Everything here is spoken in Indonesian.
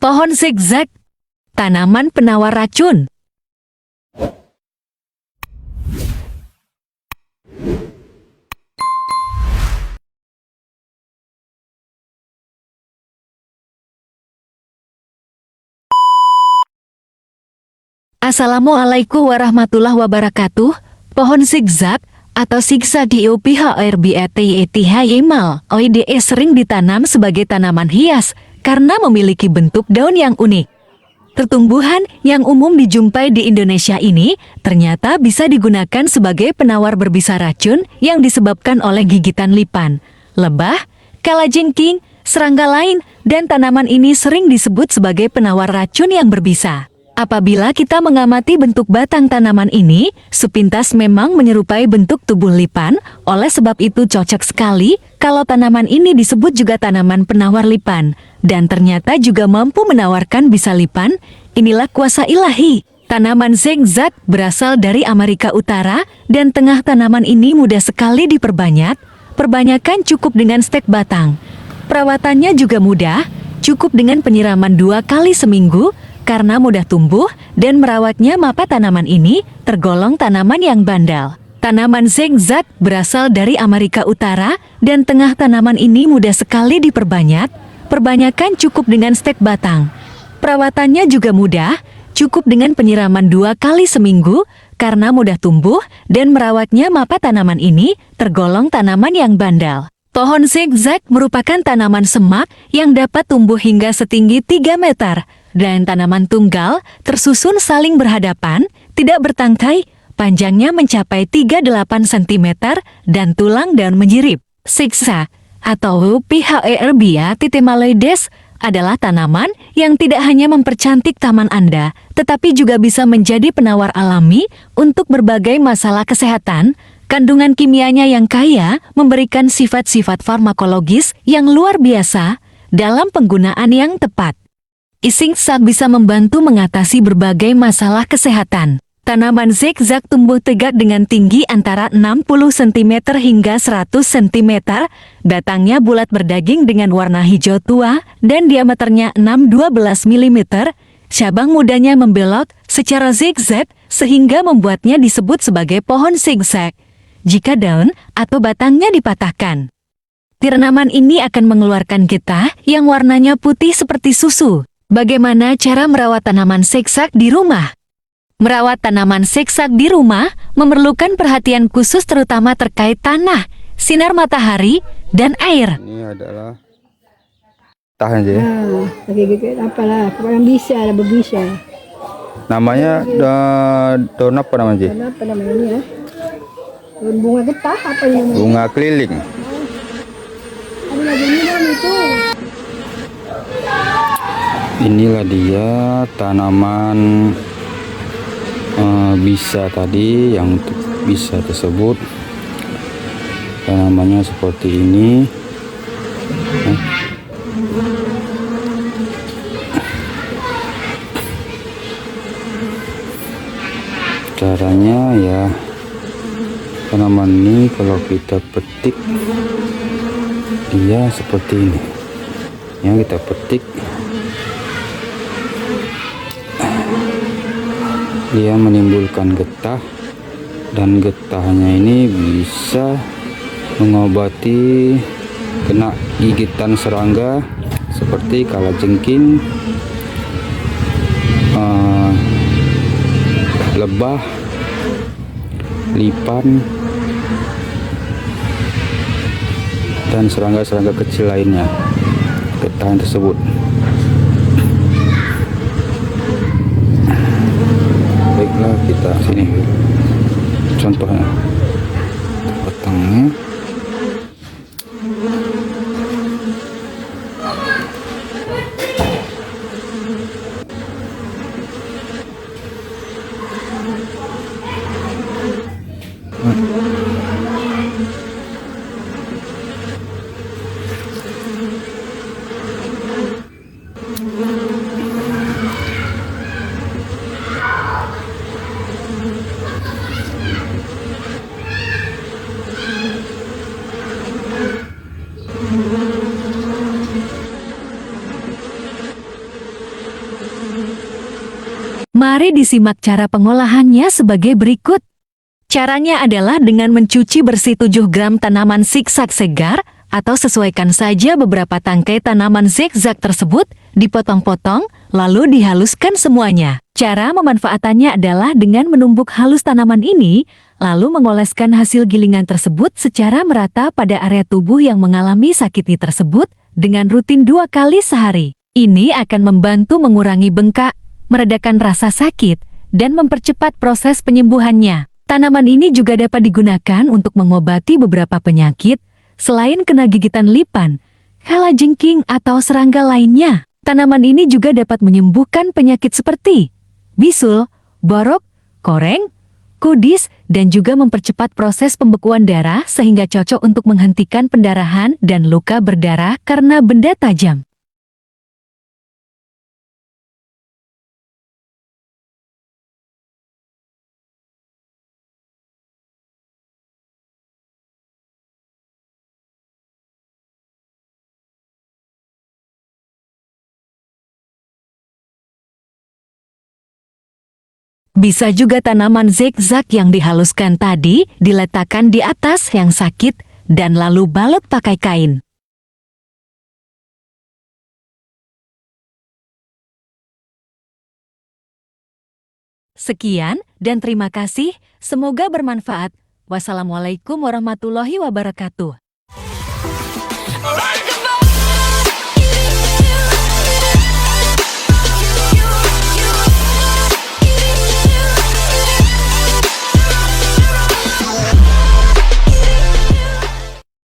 Pohon zigzag, tanaman penawar racun. Assalamualaikum warahmatullahi wabarakatuh. Pohon zigzag atau zigzag OIDE sering ditanam sebagai tanaman hias karena memiliki bentuk daun yang unik. Pertumbuhan yang umum dijumpai di Indonesia ini ternyata bisa digunakan sebagai penawar berbisa racun yang disebabkan oleh gigitan lipan, lebah, kalajengking, serangga lain, dan tanaman ini sering disebut sebagai penawar racun yang berbisa. Apabila kita mengamati bentuk batang tanaman ini, sepintas memang menyerupai bentuk tubuh lipan, oleh sebab itu cocok sekali kalau tanaman ini disebut juga tanaman penawar lipan, dan ternyata juga mampu menawarkan bisa lipan. Inilah kuasa ilahi. Tanaman zigzag berasal dari Amerika Utara, dan tengah tanaman ini mudah sekali diperbanyak. Perbanyakan cukup dengan stek batang. Perawatannya juga mudah, cukup dengan penyiraman 2 kali seminggu. Karena mudah tumbuh dan merawatnya, maka tanaman ini tergolong tanaman yang bandal. Tanaman zigzag berasal dari Amerika Utara, dan tengah tanaman ini mudah sekali diperbanyak. Perbanyakan cukup dengan stek batang. Perawatannya juga mudah, cukup dengan penyiraman 2 kali seminggu. Karena mudah tumbuh dan merawatnya, maka tanaman ini tergolong tanaman yang bandal. Pohon zigzag merupakan tanaman semak yang dapat tumbuh hingga setinggi 3 meter. Dan tanaman tunggal tersusun saling berhadapan, tidak bertangkai, panjangnya mencapai 38 cm, dan tulang daun menyirip. Zigzag atau Herbia titimaloides adalah tanaman yang tidak hanya mempercantik taman Anda, tetapi juga bisa menjadi penawar alami untuk berbagai masalah kesehatan. Kandungan kimianya yang kaya memberikan sifat-sifat farmakologis yang luar biasa dalam penggunaan yang tepat. Zigzag bisa membantu mengatasi berbagai masalah kesehatan. Tanaman zigzag tumbuh tegak dengan tinggi antara 60 cm hingga 100 cm. Batangnya bulat berdaging dengan warna hijau tua dan diameternya 6-12 mm. Cabang mudanya membelok secara zigzag sehingga membuatnya disebut sebagai pohon zigzag. Jika daun atau batangnya dipatahkan, tanaman ini akan mengeluarkan getah yang warnanya putih seperti susu. Bagaimana cara merawat tanaman zigzag di rumah? Merawat tanaman zigzag di rumah memerlukan perhatian khusus terutama terkait tanah, sinar matahari, dan air. Ini adalah tahan aja ya. Apalah, yang bisa lah, berbisa. Namanya daun apa namanya? Daun apa namanya ini ya? Daun bunga getah apa yang? Bunga keliling. Ada lagi ini daun itu. Inilah dia tanaman bisa tadi, yang bisa tersebut tanamannya seperti ini. Caranya ya, tanaman ini kalau kita petik dia seperti ini ya, kita petik dia menimbulkan getah, dan getahnya ini bisa mengobati kena gigitan serangga seperti kalajengking, lebah, lipan, dan serangga-serangga kecil lainnya. Getah tersebut. Baiklah, kita sini contohnya batangnya. Mari disimak cara pengolahannya sebagai berikut. Caranya adalah dengan mencuci bersih 7 gram tanaman zigzag segar, atau sesuaikan saja beberapa tangkai tanaman zigzag tersebut, dipotong-potong, lalu dihaluskan semuanya. Cara memanfaatannya adalah dengan menumbuk halus tanaman ini, lalu mengoleskan hasil gilingan tersebut secara merata pada area tubuh yang mengalami sakit tersebut, dengan rutin 2 kali sehari. Ini akan membantu mengurangi bengkak, meredakan rasa sakit, dan mempercepat proses penyembuhannya. Tanaman ini juga dapat digunakan untuk mengobati beberapa penyakit, selain kena gigitan lipan, kalajengking, atau serangga lainnya. Tanaman ini juga dapat menyembuhkan penyakit seperti bisul, borok, koreng, kudis, dan juga mempercepat proses pembekuan darah sehingga cocok untuk menghentikan pendarahan dan luka berdarah karena benda tajam. Bisa juga tanaman zigzag yang dihaluskan tadi diletakkan di atas yang sakit dan lalu balut pakai kain. Sekian dan terima kasih, semoga bermanfaat. Wassalamualaikum warahmatullahi wabarakatuh.